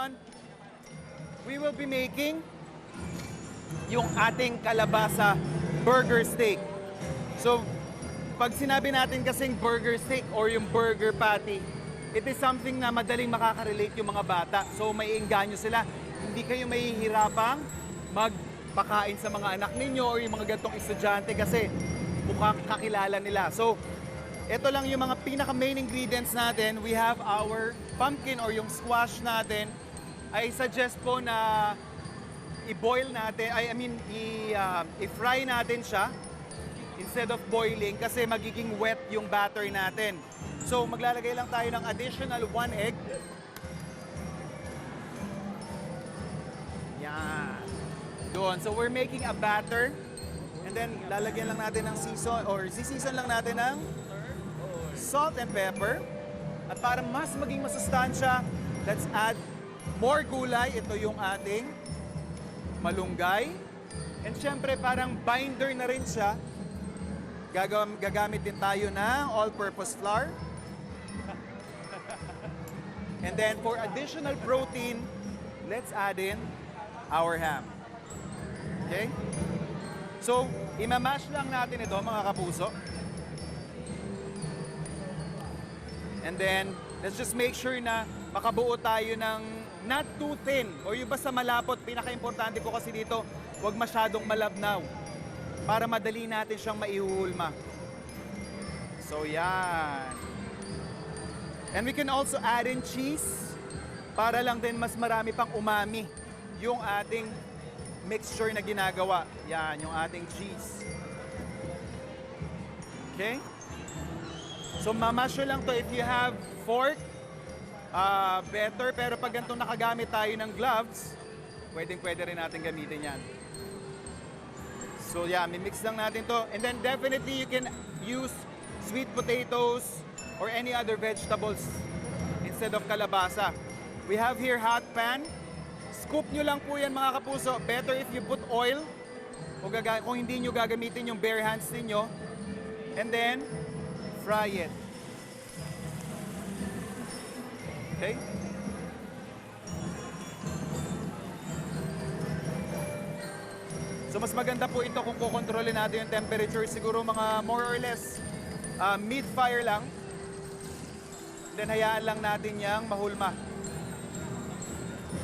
one, we will be making yung ating kalabasa burger steak. So, pag sinabi natin kasing burger steak or yung burger patty, it is something na madaling makaka-relate yung mga bata. So, maiengganyo sila. Hindi kayo mahihirapang magpakain sa mga anak ninyo or yung mga gantong estudyante kasi mukhang kakilala nila. So, ito lang yung mga pinaka-main ingredients natin. We have our pumpkin or yung squash natin. I suggest po na i-boil natin, i-fry natin siya instead of boiling kasi magiging wet yung batter natin. So maglalagay lang tayo ng additional 1 egg. Yan. Doon. So we're making a batter and then lalagyan lang natin ng season or sisison lang natin ng salt and pepper. At para mas maging masustansya, let's add more gulay. Ito yung ating malunggay. And syempre parang binder na rin siya. Gagamit din tayo ng all-purpose flour. And then for additional protein, let's add in our ham. Okay? So, imamash lang natin ito mga kapuso. And then, let's just make sure na makabuo tayo ng not too thin o yung basta malapot. Pinaka-importante po kasi dito, huwag masyadong malabnaw para madali natin siyang maihuhulma. So, yan. And we can also add in cheese para lang din mas marami pang umami yung ating mixture na ginagawa. Yan, yung ating cheese. Okay? So, mamasyo lang to if you have fork, better. Pero pag ganito nakagamit tayo ng gloves, pwede rin natin gamitin yan. So yeah, mimix lang natin to. And then definitely you can use sweet potatoes or any other vegetables instead of kalabasa. We have here hot pan. Scoop nyo lang po yan mga kapuso. Better if you put oil kung hindi nyo gagamitin yung bare hands ninyo. And then, fry it. Okay? So mas maganda po ito kung kukontrolin natin yung temperature. Siguro mga more or less mid-fire lang. Then hayaan lang natin yang mahulma.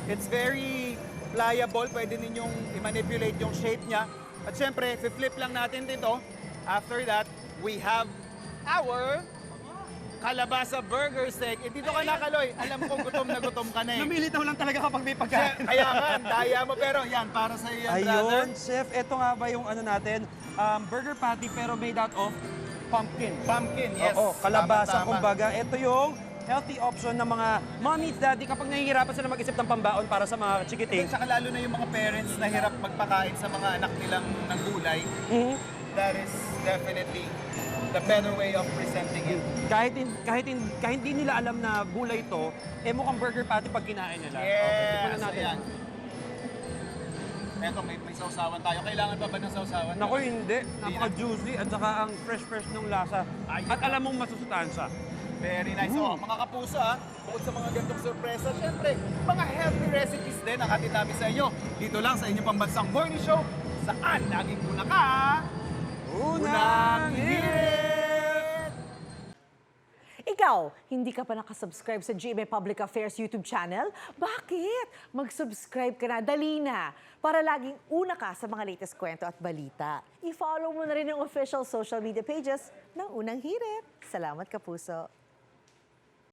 It's very pliable. Pwede ninyong i-manipulate yung shape niya. At syempre, flip lang natin dito. After that, we have our kalabasa burger steak. Eh, dito ka na, Kaloy. Alam kong gutom na gutom ka na eh. Lumilitaw lang talaga kapag may pagkain. Kaya ka, daya mo. Pero yan, para sa iyo yan, brother. Ayun, chef. Ito nga ba yung ano natin? Burger patty pero made out of pumpkin. Pumpkin, yes. Oo, kalabasa. Tama. Kumbaga, ito yung healthy option ng mga mommies, daddy kapag nahihirapan sila mag-isip ng pambaon para sa mga chikiting. At saka lalo na yung mga parents na hirap magpakain sa mga anak nilang ng gulay. That is definitely the better way of presenting it. Kahit hindi nila alam na gulay ito, eh mukhang burger patty pag kinain nila. Yes, Okay, tikman na natin. ayan. Eto, may sausawan tayo. Kailangan pa ba ng sausawan? Naku, hindi. Napaka-juicy at saka ang fresh ng lasa. Ayun. At alam mong masusustansya. Very nice. So, mga kapuso bukod sa mga gantong sorpresa, syempre, mga healthy recipes din ang hatid namin sa inyo. Dito lang sa inyong pambansang morning show, saan laging una ka, unang hirit! Ikaw, hindi ka pa nakasubscribe sa GMA Public Affairs YouTube channel? Bakit? Mag-subscribe ka na, dali na, para laging una ka sa mga latest kwento at balita. I-follow mo na rin ang official social media pages ng Unang Hirit. Salamat, Kapuso.